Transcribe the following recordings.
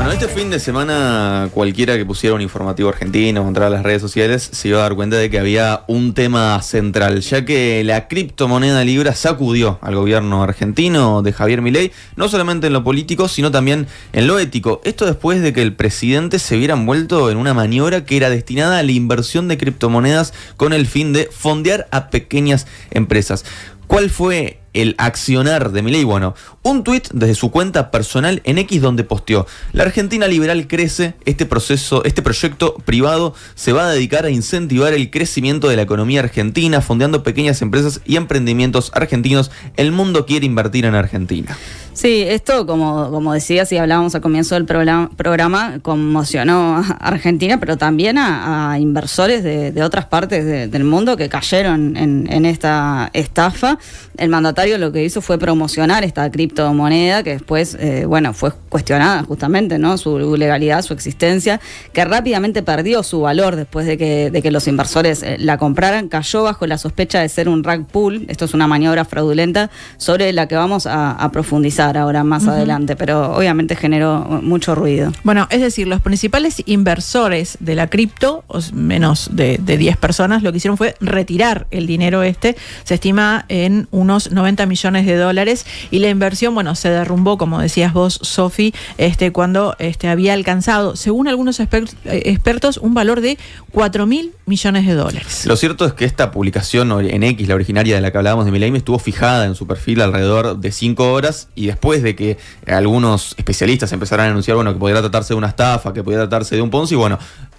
Bueno, este fin de semana cualquiera que pusiera un informativo argentino o entrara a las redes sociales se iba a dar cuenta de que había un tema central, ya que la criptomoneda Libra sacudió al gobierno argentino de Javier Milei, no solamente en lo político, sino también en lo ético. Esto después de que el presidente se viera envuelto en una maniobra que era destinada a la inversión de criptomonedas con el fin de fondear a pequeñas empresas. ¿Cuál fue el accionar de Milei? Bueno, un tuit desde su cuenta personal en X donde posteó: la Argentina liberal crece, este proyecto privado se va a dedicar a incentivar el crecimiento de la economía argentina, fondeando pequeñas empresas y emprendimientos argentinos. El mundo quiere invertir en Argentina. Sí, esto, como decías y hablábamos al comienzo del programa, conmocionó a Argentina, pero también a inversores de otras partes del mundo que cayeron en esta estafa. El mandatario lo que hizo fue promocionar esta criptomoneda que después, fue cuestionada justamente, ¿no? Su legalidad, su existencia, que rápidamente perdió su valor después de que los inversores la compraran. Cayó bajo la sospecha de ser un rug pull. Esto es una maniobra fraudulenta sobre la que vamos a profundizar ahora más adelante, pero obviamente generó mucho ruido. Bueno, es decir, los principales inversores de la cripto, menos de 10 personas, lo que hicieron fue retirar el dinero se estima en unos 90 millones de dólares, y la inversión, se derrumbó, como decías vos, Sofi, cuando había alcanzado, según algunos expertos, un valor de 4.000 millones de dólares. Lo cierto es que esta publicación en X, la originaria de la que hablábamos de Milei, estuvo fijada en su perfil alrededor de 5 horas, y después de que algunos especialistas empezaran a anunciar que podría tratarse de una estafa, que podría tratarse de un Ponzi,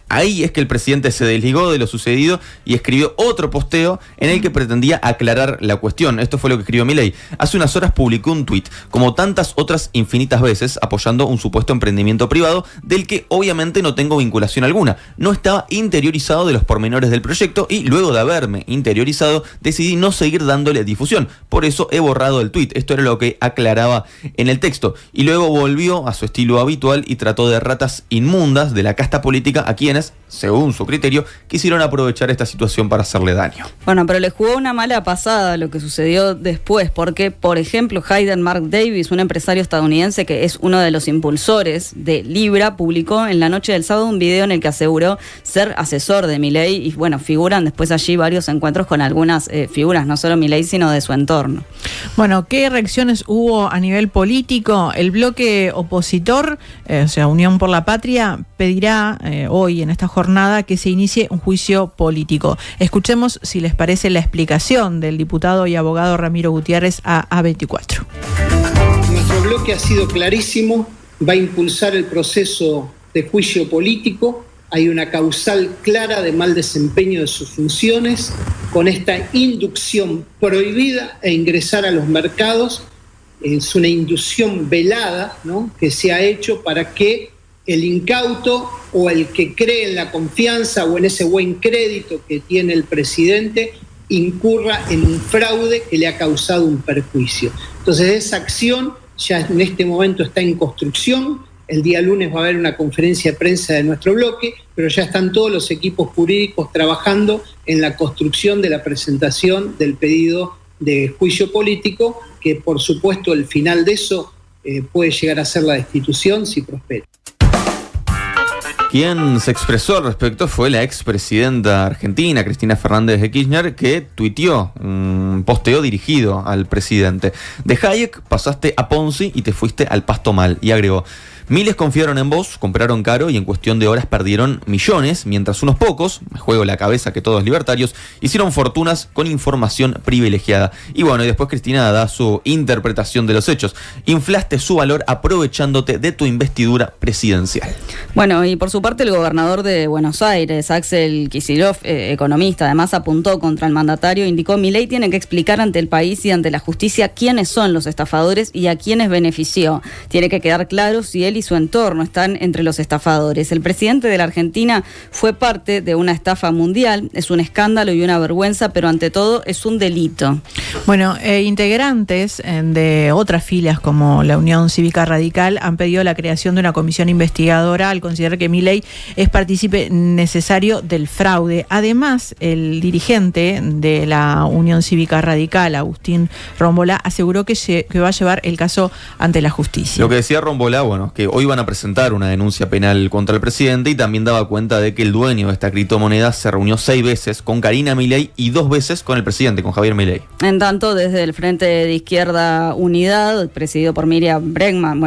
ahí es que el presidente se desligó de lo sucedido y escribió otro posteo en el que pretendía aclarar la cuestión. Esto fue lo que escribió Milei. Hace unas horas publicó un tuit, como tantas otras infinitas veces, apoyando un supuesto emprendimiento privado del que obviamente no tengo vinculación alguna. No estaba interiorizado de los pormenores del proyecto y luego de haberme interiorizado decidí no seguir dándole difusión. Por eso he borrado el tuit. Esto era lo que aclaraba en el texto. Y luego volvió a su estilo habitual y trató de ratas inmundas de la casta política a quienes, según su criterio, quisieron aprovechar esta situación para hacerle daño. Bueno, pero le jugó una mala pasada lo que sucedió después, porque, por ejemplo, Hayden Mark Davis, un empresario estadounidense que es uno de los impulsores de Libra, publicó en la noche del sábado un video en el que aseguró ser asesor de Milei, y figuran después allí varios encuentros con algunas figuras, no solo Milei, sino de su entorno. Bueno, ¿qué reacciones hubo a nivel político? El bloque opositor, Unión por la Patria, pedirá hoy en esta jornada que se inicie un juicio político. Escuchemos, si les parece, la explicación del diputado y abogado Ramiro Gutiérrez a A24. Nuestro bloque ha sido clarísimo, va a impulsar el proceso de juicio político. Hay una causal clara de mal desempeño de sus funciones, con esta inducción prohibida e ingresar a los mercados. Es una inducción velada, ¿no?, que se ha hecho para que el incauto o el que cree en la confianza o en ese buen crédito que tiene el presidente incurra en un fraude que le ha causado un perjuicio. Entonces, esa acción ya en este momento está en construcción. El día lunes va a haber una conferencia de prensa de nuestro bloque, pero ya están todos los equipos jurídicos trabajando en la construcción de la presentación del pedido de juicio político, que por supuesto el final de eso puede llegar a ser la destitución si prospera. Quien se expresó al respecto fue la expresidenta argentina, Cristina Fernández de Kirchner, que tuiteó un posteo dirigido al presidente: de Hayek pasaste a Ponzi y te fuiste al pasto mal. Y agregó: miles confiaron en vos, compraron caro y en cuestión de horas perdieron millones, mientras unos pocos, me juego la cabeza que todos libertarios, hicieron fortunas con información privilegiada. Y después Cristina da su interpretación de los hechos. Inflaste su valor aprovechándote de tu investidura presidencial. Bueno, y por su parte el gobernador de Buenos Aires, Axel Kicillof, economista, además apuntó contra el mandatario, indicó: Milei tiene que explicar ante el país y ante la justicia quiénes son los estafadores y a quiénes benefició. Tiene que quedar claro si él y su entorno están entre los estafadores. El presidente de la Argentina fue parte de una estafa mundial, es un escándalo y una vergüenza, pero ante todo es un delito. Bueno, integrantes de otras filas como la Unión Cívica Radical han pedido la creación de una comisión investigadora al considerar que Milei es partícipe necesario del fraude. Además, el dirigente de la Unión Cívica Radical, Agustín Rombolá, aseguró que va a llevar el caso ante la justicia. Lo que decía Rombolá, que que hoy van a presentar una denuncia penal contra el presidente y también daba cuenta de que el dueño de esta criptomoneda se reunió 6 veces con Karina Milei y 2 veces con el presidente, con Javier Milei. En tanto, desde el Frente de Izquierda Unidad, presidido por Miriam Bregman,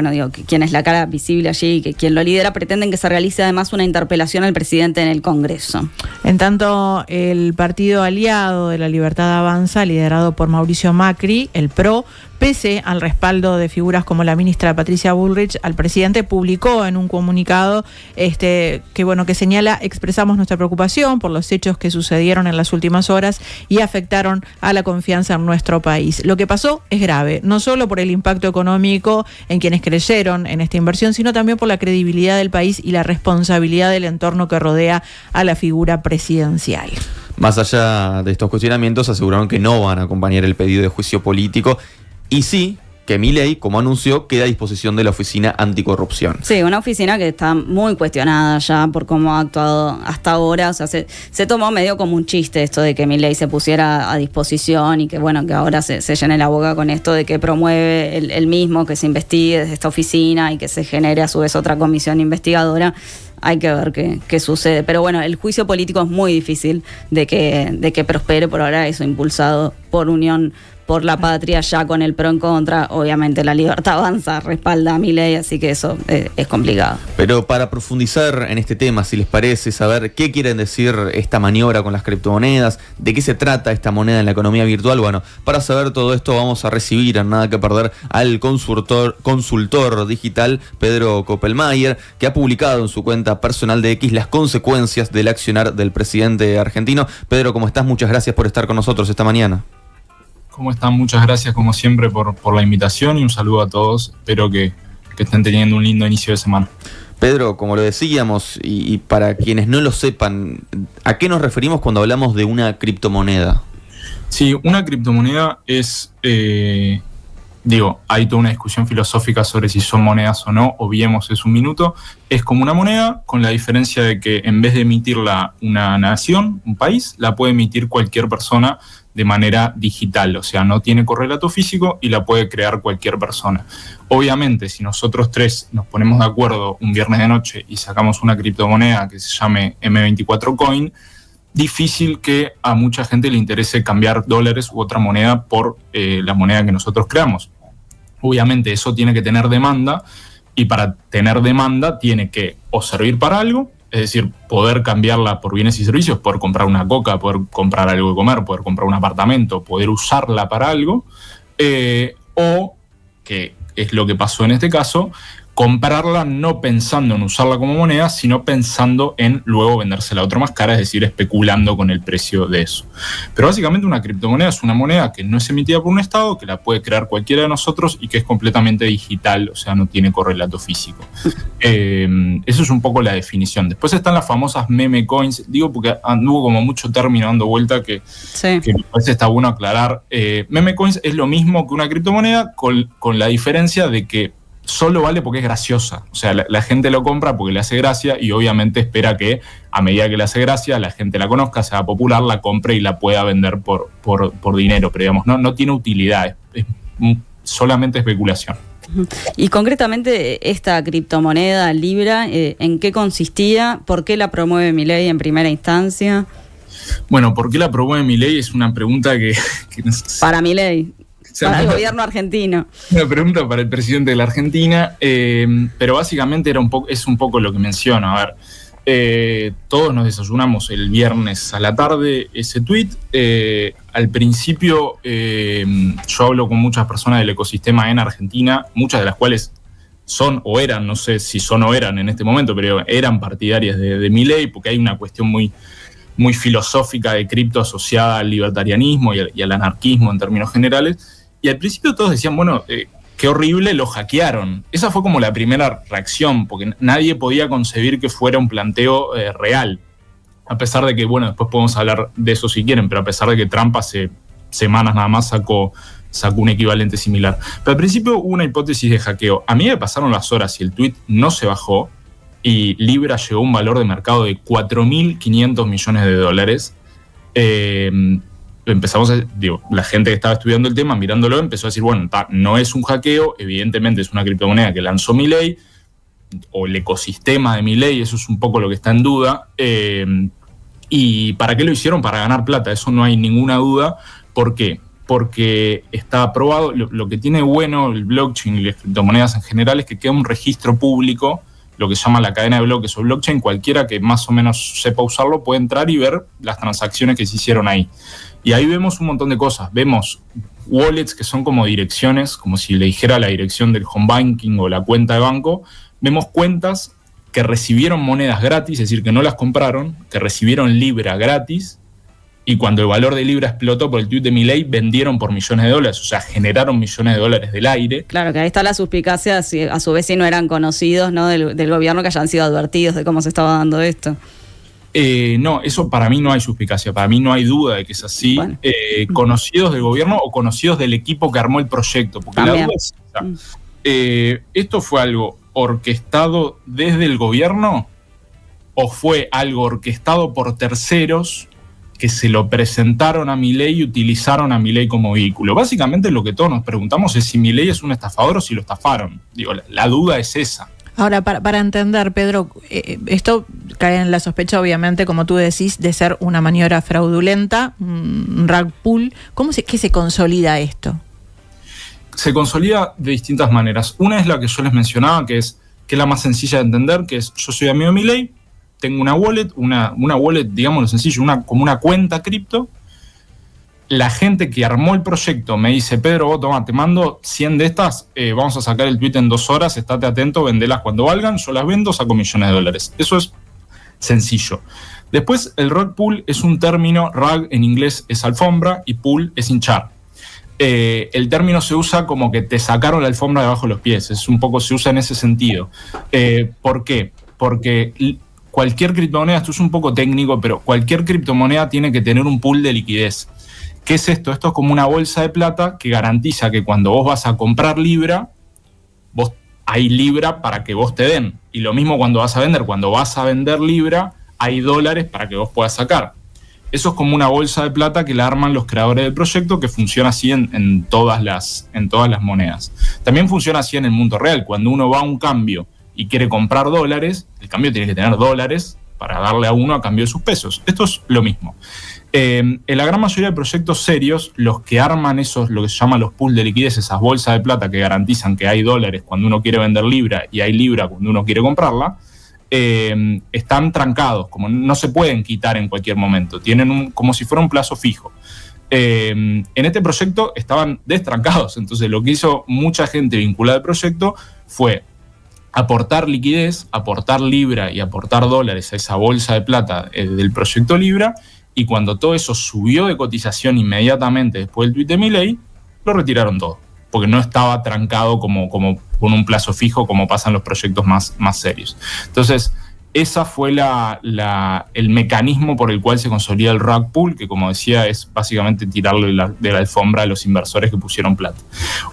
quien es la cara visible allí, quien lo lidera, pretenden que se realice además una interpelación al presidente en el Congreso. En tanto, el partido aliado de la Libertad Avanza, liderado por Mauricio Macri, el PRO, pese al respaldo de figuras como la ministra Patricia Bullrich, al presidente publicó en un comunicado que señala: expresamos nuestra preocupación por los hechos que sucedieron en las últimas horas y afectaron a la confianza en nuestro país. Lo que pasó es grave, no solo por el impacto económico en quienes creyeron en esta inversión, sino también por la credibilidad del país y la responsabilidad del entorno que rodea a la figura presidencial. Más allá de estos cuestionamientos, aseguraron que no van a acompañar el pedido de juicio político y sí que Milei, como anunció, queda a disposición de la Oficina Anticorrupción. Sí, una oficina que está muy cuestionada ya por cómo ha actuado hasta ahora. O sea, se tomó medio como un chiste esto de que Milei se pusiera a disposición y que ahora se llene la boca con esto de que promueve el mismo que se investigue desde esta oficina y que se genere a su vez otra comisión investigadora. Hay que ver qué sucede. Pero el juicio político es muy difícil de que prospere por ahora, eso impulsado por Unión por la Patria, ya con el PRO en contra. Obviamente la Libertad Avanza respalda a Milei, así que eso es complicado. Pero para profundizar en este tema, si les parece, saber qué quieren decir esta maniobra con las criptomonedas, de qué se trata esta moneda en la economía virtual, para saber todo esto vamos a recibir, en Nada que Perder, al consultor digital Pedro Koppelmayer, que ha publicado en su cuenta personal de X las consecuencias del accionar del presidente argentino. Pedro, ¿cómo estás? Muchas gracias por estar con nosotros esta mañana. ¿Cómo están? Muchas gracias como siempre por la invitación y un saludo a todos. Espero que estén teniendo un lindo inicio de semana. Pedro, como lo decíamos, y para quienes no lo sepan, ¿a qué nos referimos cuando hablamos de una criptomoneda? Sí, una criptomoneda es, hay toda una discusión filosófica sobre si son monedas o no, obviemos es un minuto. Es como una moneda, con la diferencia de que en vez de emitirla una nación, un país, la puede emitir cualquier persona de manera digital, o sea, no tiene correlato físico y la puede crear cualquier persona. Obviamente, si nosotros tres nos ponemos de acuerdo un viernes de noche y sacamos una criptomoneda que se llame M24 Coin, difícil que a mucha gente le interese cambiar dólares u otra moneda por la moneda que nosotros creamos. Obviamente eso tiene que tener demanda, y para tener demanda tiene que o servir para algo, es decir, poder cambiarla por bienes y servicios, poder comprar una coca, poder comprar algo de comer, poder comprar un apartamento, poder usarla para algo, o, que es lo que pasó en este caso, comprarla no pensando en usarla como moneda, sino pensando en luego vendérsela a otra más cara, es decir, especulando con el precio de eso. Pero básicamente una criptomoneda es una moneda que no es emitida por un Estado, que la puede crear cualquiera de nosotros y que es completamente digital, o sea, no tiene correlato físico. Eso es un poco la definición. Después están las famosas meme coins, digo porque anduvo como mucho término dando vuelta que me parece está bueno aclarar. Meme coins es lo mismo que una criptomoneda, con la diferencia de que solo vale porque es graciosa. O sea, la gente lo compra porque le hace gracia y obviamente espera que a medida que le hace gracia la gente la conozca, sea popular, la compre y la pueda vender por dinero. Pero digamos, no tiene utilidad, es solamente especulación. Y concretamente esta criptomoneda Libra, ¿en qué consistía? ¿Por qué la promueve Milei en primera instancia? Bueno, ¿por qué la promueve Milei? Es una pregunta que para Milei. Para el gobierno argentino. Una pregunta para el presidente de la Argentina, pero básicamente es un poco lo que menciono. A ver, todos nos desayunamos el viernes a la tarde ese tweet. Al principio yo hablo con muchas personas del ecosistema en Argentina, muchas de las cuales son o eran, no sé si son o eran en este momento, pero eran partidarias de Milei, porque hay una cuestión muy filosófica de cripto asociada al libertarianismo y al anarquismo en términos generales. Y al principio todos decían, qué horrible, lo hackearon. Esa fue como la primera reacción, porque nadie podía concebir que fuera un planteo real. A pesar de que, después podemos hablar de eso si quieren, pero a pesar de que Trump hace semanas nada más sacó un equivalente similar. Pero al principio hubo una hipótesis de hackeo. A mí me pasaron las horas y el tweet no se bajó, y Libra llegó a un valor de mercado de $4.500 millones. Empezamos la gente que estaba estudiando el tema, mirándolo, empezó a decir, no es un hackeo, evidentemente es una criptomoneda que lanzó Milei, o el ecosistema de Milei, eso es un poco lo que está en duda. ¿Y para qué lo hicieron? Para ganar plata, eso no hay ninguna duda. ¿Por qué? Porque está aprobado. Lo que tiene bueno el blockchain y las criptomonedas en general es que queda un registro público, lo que se llama la cadena de bloques o blockchain. Cualquiera que más o menos sepa usarlo puede entrar y ver las transacciones que se hicieron ahí. Y ahí vemos un montón de cosas. Vemos wallets que son como direcciones, como si le dijera la dirección del home banking o la cuenta de banco. Vemos cuentas que recibieron monedas gratis, es decir, que no las compraron, que recibieron Libra gratis, y cuando el valor de Libra explotó por el tweet de Milei, vendieron por millones de dólares, o sea, generaron millones de dólares del aire. Claro, que ahí está la suspicacia, a su vez si no eran conocidos, ¿no? del gobierno, que hayan sido advertidos de cómo se estaba dando esto. No, eso para mí no hay suspicacia, para mí no hay duda de que es así. Bueno. Conocidos del gobierno o conocidos del equipo que armó el proyecto, porque también la duda es esa. ¿Esto fue algo orquestado desde el gobierno o fue algo orquestado por terceros que se lo presentaron a Milei y utilizaron a Milei como vehículo? Básicamente lo que todos nos preguntamos es si Milei es un estafador o si lo estafaron. Digo, la duda es esa. Ahora, para entender, Pedro, esto cae en la sospecha, obviamente, como tú decís, de ser una maniobra fraudulenta, un rug pull. ¿Qué se consolida esto? Se consolida de distintas maneras. Una es la que yo les mencionaba, que es la más sencilla de entender, que es: yo soy amigo de Milei, tengo una wallet, una wallet, digámoslo sencillo, como una cuenta cripto. La gente que armó el proyecto me dice: Pedro, vos toma, te mando 100 de estas, vamos a sacar el tweet en 2 horas, estate atento, vendelas cuando valgan, yo las vendo, saco millones de dólares. Eso es sencillo. Después, el rug pull es un término. Rug en inglés es alfombra y pull es hinchar. El término se usa como que te sacaron la alfombra debajo de los pies, es un poco, se usa en ese sentido. ¿Por qué? Porque cualquier criptomoneda, esto es un poco técnico, pero cualquier criptomoneda tiene que tener un pool de liquidez. ¿Qué es esto? Esto es como una bolsa de plata que garantiza que cuando vos vas a comprar Libra, hay Libra para que vos te den. Y lo mismo cuando vas a vender Libra, hay dólares para que vos puedas sacar. Eso es como una bolsa de plata que la arman los creadores del proyecto, que funciona así en todas las monedas. También funciona así en el mundo real. Cuando uno va a un cambio y quiere comprar dólares, el cambio tiene que tener dólares para darle a uno a cambio de sus pesos. Esto es lo mismo. En la gran mayoría de proyectos serios, los que arman esos, lo que se llama los pools de liquidez, esas bolsas de plata que garantizan que hay dólares cuando uno quiere vender Libra y hay Libra cuando uno quiere comprarla, están trancados, como no se pueden quitar en cualquier momento, tienen como si fuera un plazo fijo. En este proyecto estaban destrancados, entonces lo que hizo mucha gente vinculada al proyecto fue aportar liquidez, aportar Libra y aportar dólares a esa bolsa de plata del proyecto Libra, y cuando todo eso subió de cotización inmediatamente después del tweet de Milei, lo retiraron todo, porque no estaba trancado como con un plazo fijo como pasa en los proyectos más serios. Entonces, esa fue el mecanismo por el cual se consolida el rug pull, que, como decía, es básicamente tirarle de la alfombra a los inversores que pusieron plata.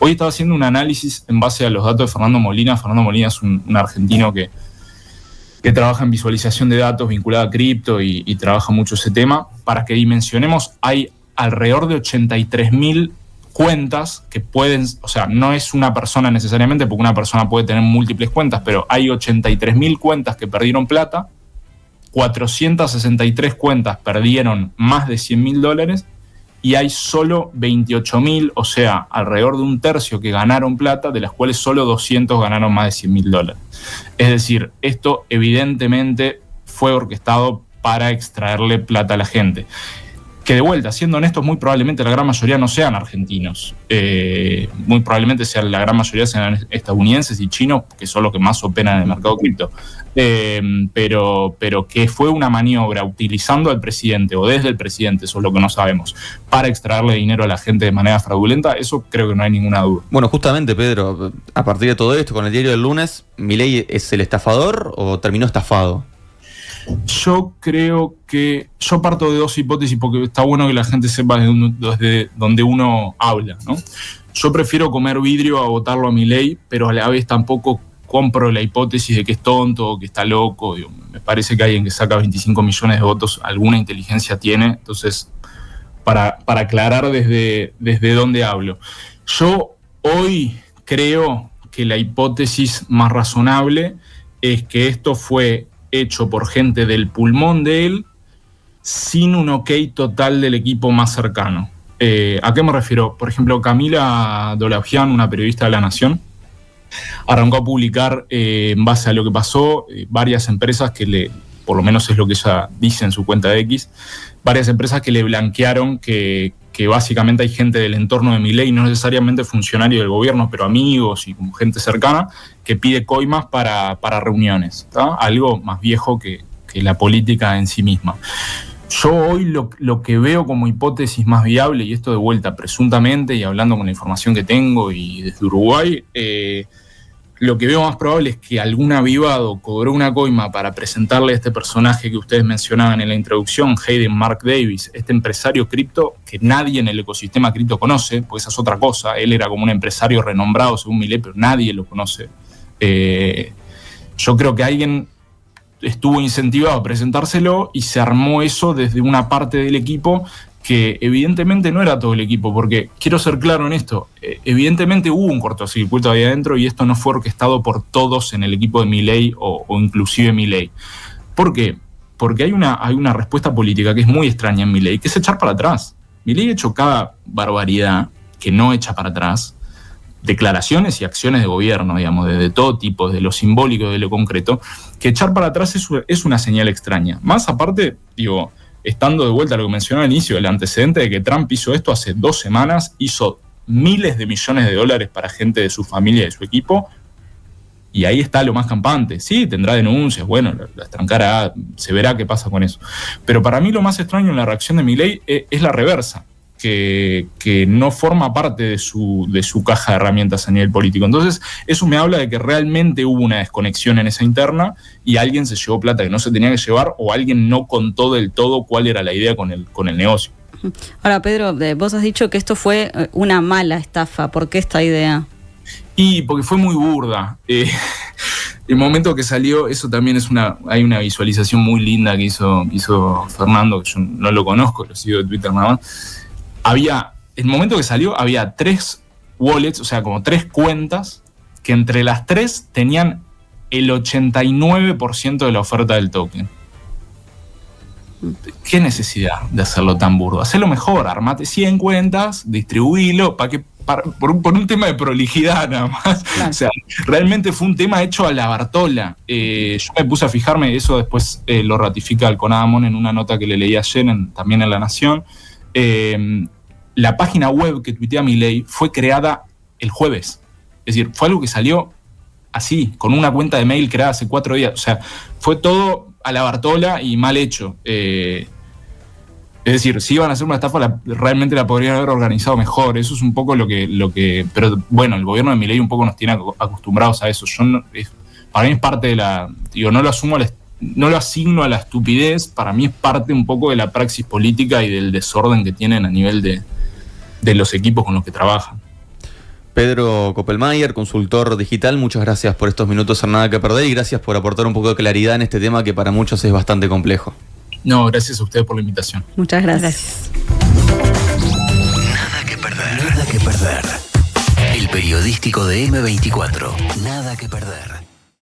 Hoy estaba haciendo un análisis en base a los datos de Fernando Molina. Fernando Molina es un argentino que trabaja en visualización de datos vinculada a cripto y trabaja mucho ese tema. Para que dimensionemos, hay alrededor de 83.000 cuentas que pueden, o sea, no es una persona necesariamente, porque una persona puede tener múltiples cuentas, pero hay 83.000 cuentas que perdieron plata, 463 cuentas perdieron más de $100.000 y hay solo 28.000, o sea, alrededor de un tercio que ganaron plata, de las cuales solo 200 ganaron más de $100.000. Es decir, esto evidentemente fue orquestado para extraerle plata a la gente. Que, de vuelta, siendo honestos, muy probablemente la gran mayoría no sean argentinos. Muy probablemente la gran mayoría sean estadounidenses y chinos, que son los que más operan en el mercado cripto. Pero que fue una maniobra utilizando al presidente o desde el presidente, eso es lo que no sabemos, para extraerle dinero a la gente de manera fraudulenta, eso creo que no hay ninguna duda. Bueno, justamente, Pedro, a partir de todo esto, con el diario del lunes, ¿Milei es el estafador o terminó estafado? Yo creo que yo parto de dos hipótesis, porque está bueno que la gente sepa desde donde uno habla, ¿no? Yo prefiero comer vidrio a votarlo a Milei, pero a la vez tampoco compro la hipótesis de que es tonto o que está loco. Digo, me parece que alguien que saca 25 millones de votos alguna inteligencia tiene. Entonces, para aclarar desde dónde hablo. Yo hoy creo que la hipótesis más razonable es que esto fue hecho por gente del pulmón de él sin un ok total del equipo más cercano. ¿A qué me refiero? Por ejemplo, Camila Dolavgian, una periodista de La Nación, arrancó a publicar en base a lo que pasó varias empresas que por lo menos es lo que ella dice en su cuenta de X, varias empresas que le blanquearon que básicamente hay gente del entorno de Milei, no necesariamente funcionario del gobierno, pero amigos y como gente cercana, que pide coimas para reuniones, ¿tá? Algo más viejo que la política en sí misma. Yo hoy lo que veo como hipótesis más viable, y esto de vuelta presuntamente y hablando con la información que tengo y desde Uruguay, lo que veo más probable es que algún avivado cobró una coima para presentarle a este personaje que ustedes mencionaban en la introducción, Hayden Mark Davis, este empresario cripto que nadie en el ecosistema cripto conoce, pues esa es otra cosa. Él era como un empresario renombrado según Milei, pero nadie lo conoce. Yo creo que alguien estuvo incentivado a presentárselo y se armó eso desde una parte del equipo que evidentemente no era todo el equipo, porque quiero ser claro en esto, evidentemente hubo un cortocircuito ahí adentro y esto no fue orquestado por todos en el equipo de Milei o inclusive Milei. ¿Por qué? Porque hay una respuesta política que es muy extraña en Milei, que es echar para atrás. Milei ha hecho cada barbaridad que no echa para atrás, declaraciones y acciones de gobierno, digamos, de todo tipo, de lo simbólico, de lo concreto, que echar para atrás es una señal extraña. Más aparte, digo, estando de vuelta a lo que mencionaba al inicio, el antecedente de que Trump hizo esto hace 2 semanas, hizo miles de millones de dólares para gente de su familia y de su equipo, y ahí está lo más campante. Sí, tendrá denuncias, bueno, las trancará, se verá qué pasa con eso. Pero para mí lo más extraño en la reacción de Milei es la reversa, que no forma parte de su caja de herramientas a nivel político. Entonces, eso me habla de que realmente hubo una desconexión en esa interna y alguien se llevó plata que no se tenía que llevar o alguien no contó del todo cuál era la idea con el negocio. Ahora, Pedro, vos has dicho que esto fue una mala estafa. ¿Por qué esta idea? Y porque fue muy burda. El momento que salió, eso también hay una visualización muy linda que hizo Fernando, que yo no lo conozco, lo sigo de Twitter nada más. El momento que salió, había 3 wallets, o sea, como 3 cuentas, que entre las 3 tenían el 89% de la oferta del token. ¿Qué necesidad de hacerlo tan burdo? Hacelo mejor, armate 100 cuentas, distribuílo, por un tema de prolijidad nada más. Claro. O sea, realmente fue un tema hecho a la Bartola. Yo me puse a fijarme, eso después lo ratifica Alconadamón en una nota que le leí ayer también en La Nación. La página web que tuitea Milei fue creada el jueves. Es decir, fue algo que salió así, con una cuenta de mail creada hace 4 días. O sea, fue todo a la Bartola y mal hecho. Es decir, si iban a hacer una estafa, realmente la podrían haber organizado mejor. Eso es un poco lo que pero bueno, el gobierno de Milei un poco nos tiene acostumbrados a eso. Para mí es parte de no lo asigno a la estupidez, para mí es parte un poco de la praxis política y del desorden que tienen a nivel de los equipos con los que trabajan. Pedro Koppelmeier, consultor digital, muchas gracias por estos minutos en Nada que Perder y gracias por aportar un poco de claridad en este tema que para muchos es bastante complejo. No, gracias a ustedes por la invitación. Muchas gracias. Nada que perder. Nada que perder. El periodístico de M24. Nada que perder.